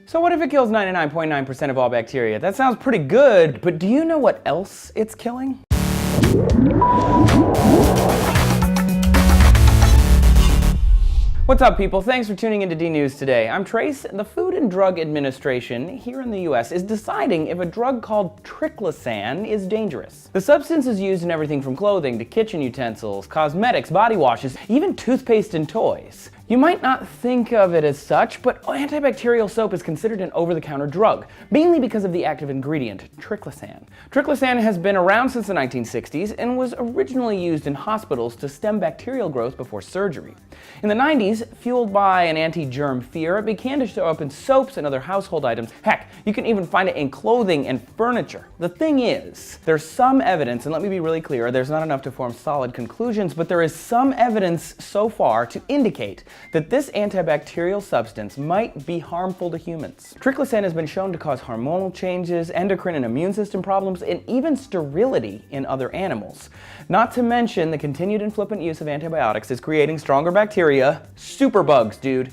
So what if it kills 99.9% of all bacteria? That sounds pretty good, but do you know what else it's killing? What's up, people? Thanks for tuning into D News today. I'm Trace. The Food and Drug Administration here in the US is deciding if a drug called triclosan is dangerous. The substance is used in everything from clothing to kitchen utensils, cosmetics, body washes, even toothpaste and toys. You might not think of it as such, but antibacterial soap is considered an over-the-counter drug, mainly because of the active ingredient, triclosan. Triclosan has been around since the 1960s and was originally used in hospitals to stem bacterial growth before surgery. In the 90s, fueled by an anti-germ fear, it began to show up in soaps and other household items. Heck, you can even find it in clothing and furniture. The thing is, there's some evidence, and let me be really clear, there's not enough to form solid conclusions, but there is some evidence so far to indicate that this antibacterial substance might be harmful to humans. Triclosan has been shown to cause hormonal changes, endocrine and immune system problems, and even sterility in other animals. Not to mention the continued and flippant use of antibiotics is creating stronger bacteria. Superbugs, dude.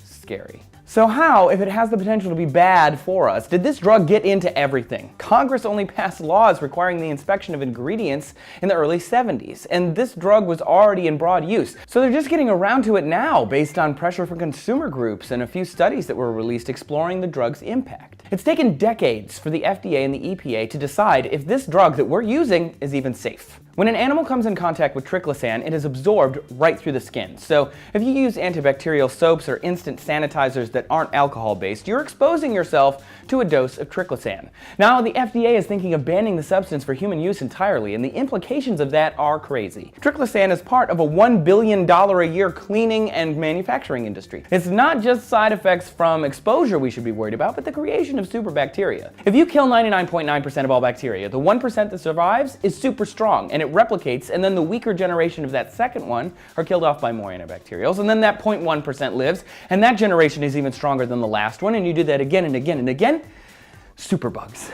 Scary. So how, if it has the potential to be bad for us, did this drug get into everything? Congress only passed laws requiring the inspection of ingredients in the early 70s, and this drug was already in broad use. So they're just getting around to it now based on pressure from consumer groups and a few studies that were released exploring the drug's impact. It's taken decades for the FDA and the EPA to decide if this drug that we're using is even safe. When an animal comes in contact with triclosan, it is absorbed right through the skin. So if you use antibacterial soaps or instant sanitizers that aren't alcohol-based, you're exposing yourself to a dose of triclosan. Now, the FDA is thinking of banning the substance for human use entirely, and the implications of that are crazy. Triclosan is part of a $1 billion a year cleaning and manufacturing industry. It's not just side effects from exposure we should be worried about, but the creation of superbacteria. If you kill 99.9% of all bacteria, the 1% that survives is super strong, and it replicates, and then the weaker generation of that second one are killed off by more antibacterials, and then that 0.1% lives, and that generation is even stronger than the last one, and you do that again and again and again. Superbugs.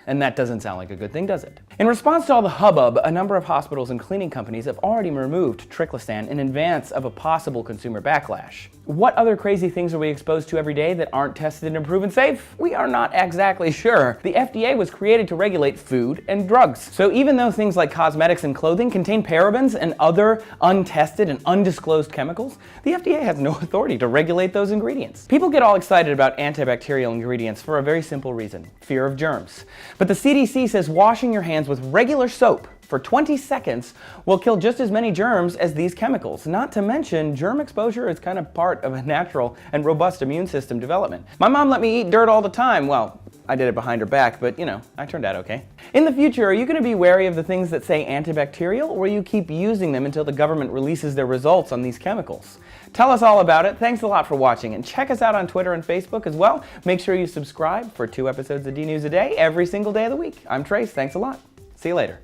And that doesn't sound like a good thing, does it? In response to all the hubbub, a number of hospitals and cleaning companies have already removed triclosan in advance of a possible consumer backlash. What other crazy things are we exposed to every day that aren't tested and proven safe? We are not exactly sure. The FDA was created to regulate food and drugs. So even though things like cosmetics and clothing contain parabens and other untested and undisclosed chemicals, the FDA has no authority to regulate those ingredients. People get all excited about antibacterial ingredients for a very simple reason: fear of germs. But the CDC says washing your hands with regular soap for 20 seconds will kill just as many germs as these chemicals. Not to mention, germ exposure is kind of part of a natural and robust immune system development. My mom let me eat dirt all the time. Well, I did it behind her back, but you know, I turned out okay. In the future, are you going to be wary of the things that say antibacterial, or will you keep using them until the government releases their results on these chemicals? Tell us all about it. Thanks a lot for watching, and check us out on Twitter and Facebook as well. Make sure you subscribe for 2 episodes of D News a day every single day of the week. I'm Trace. Thanks a lot. See you later.